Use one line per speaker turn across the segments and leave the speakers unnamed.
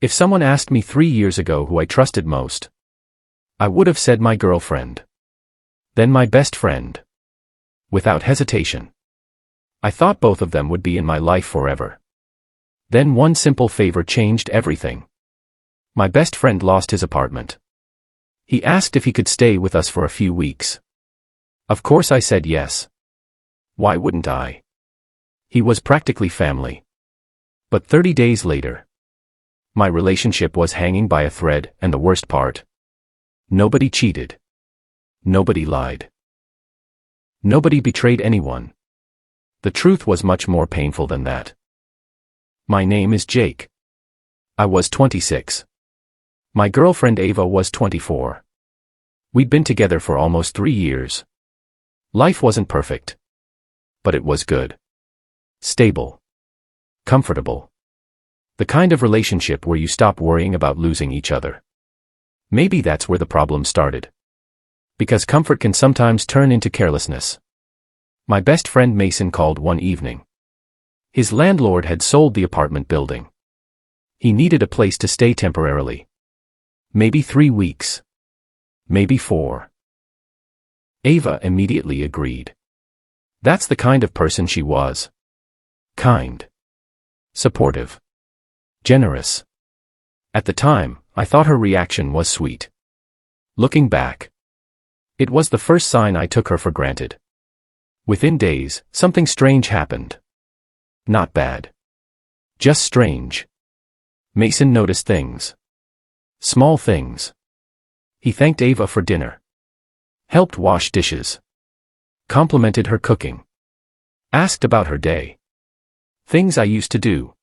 If someone asked me 3 years ago who I trusted most, I would have said my girlfriend. Then my best friend. Without hesitation. I thought both of them would be in my life forever. Then one simple favor changed everything. My best friend lost his apartment. He asked if he could stay with us for a few weeks. Of course I said yes. Why wouldn't I? He was practically family. But 30 days later, my relationship was hanging by a thread, and the worst part, nobody cheated. Nobody lied. Nobody betrayed anyone. The truth was much more painful than that. My name is Jake. I was 26. My girlfriend Ava was 24. We'd been together for almost 3 years. Life wasn't perfect. But it was good. Stable. Comfortable. The kind of relationship where you stop worrying about losing each other. Maybe that's where the problem started. Because comfort can sometimes turn into carelessness. My best friend Mason called one evening. His landlord had sold the apartment building. He needed a place to stay temporarily. Maybe 3 weeks. Maybe 4. Ava immediately agreed. That's the kind of person she was. Kind. Supportive. Generous. At the time, I thought her reaction was sweet. Looking back, it was the first sign I took her for granted. Within days, something strange happened. Not bad. Just strange. Mason noticed things. Small things. He thanked Ava for dinner. Helped wash dishes. Complimented her cooking. Asked about her day. Things I used to do.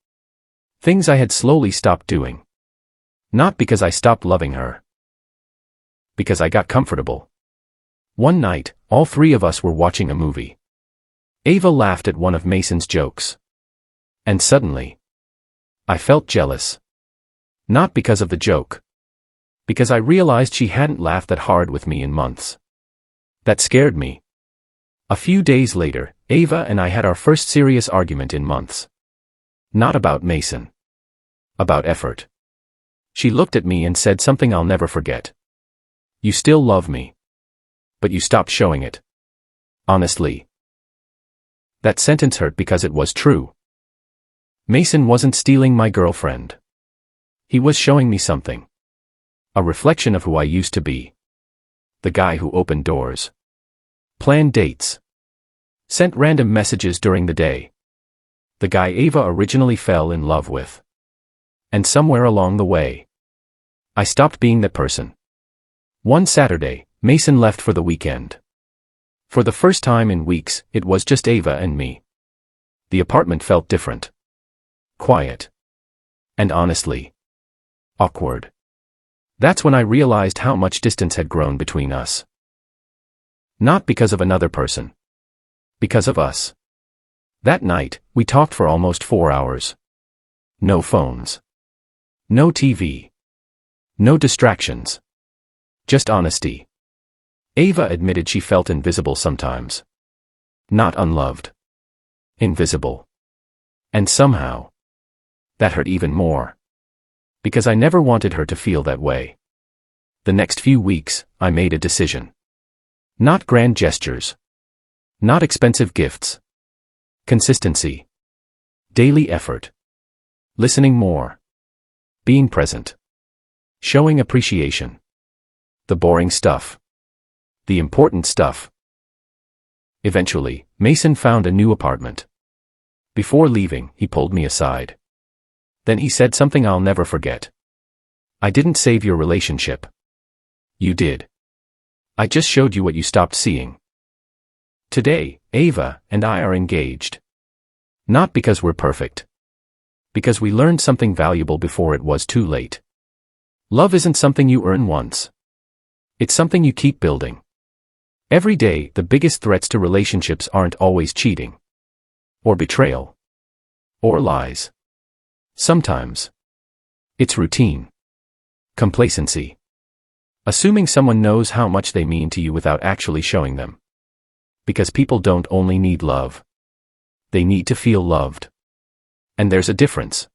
Things I had slowly stopped doing. Not because I stopped loving her. Because I got comfortable. One night, all 3 of us were watching a movie. Ava laughed at one of Mason's jokes. And suddenly, I felt jealous. Not because of the joke. Because I realized she hadn't laughed that hard with me in months. That scared me. A few days later, Ava and I had our first serious argument in months. Not about Mason. About effort. She looked at me and said something I'll never forget. You still love me. But you stopped showing it. Honestly. That sentence hurt because it was true. Mason wasn't stealing my girlfriend. He was showing me something. A reflection of who I used to be. The guy who opened doors. Planned dates. Sent random messages during the day. The guy Ava originally fell in love with. And somewhere along the way, I stopped being that person. One Saturday, Mason left for the weekend. For the first time in weeks, it was just Ava and me. The apartment felt different. Quiet. And honestly, awkward. That's when I realized how much distance had grown between us. Not because of another person. Because of us. That night, we talked for almost 4 hours. No phones. No TV. No distractions. Just honesty. Ava admitted she felt invisible sometimes. Not unloved. Invisible. And somehow, that hurt even more. Because I never wanted her to feel that way. The next few weeks, I made a decision. Not grand gestures. Not expensive gifts. Consistency. Daily effort. Listening more. Being present. Showing appreciation. The boring stuff. The important stuff. Eventually, Mason found a new apartment. Before leaving, he pulled me aside. Then he said something I'll never forget. I didn't save your relationship. You did. I just showed you what you stopped seeing. Today, Ava and I are engaged. Not because we're perfect. Because we learned something valuable before it was too late. Love isn't something you earn once. It's something you keep building. Every day, the biggest threats to relationships aren't always cheating. Or betrayal. Or lies. Sometimes, it's routine. Complacency. Assuming someone knows how much they mean to you without actually showing them. Because people don't only need love. They need to feel loved. And there's a difference.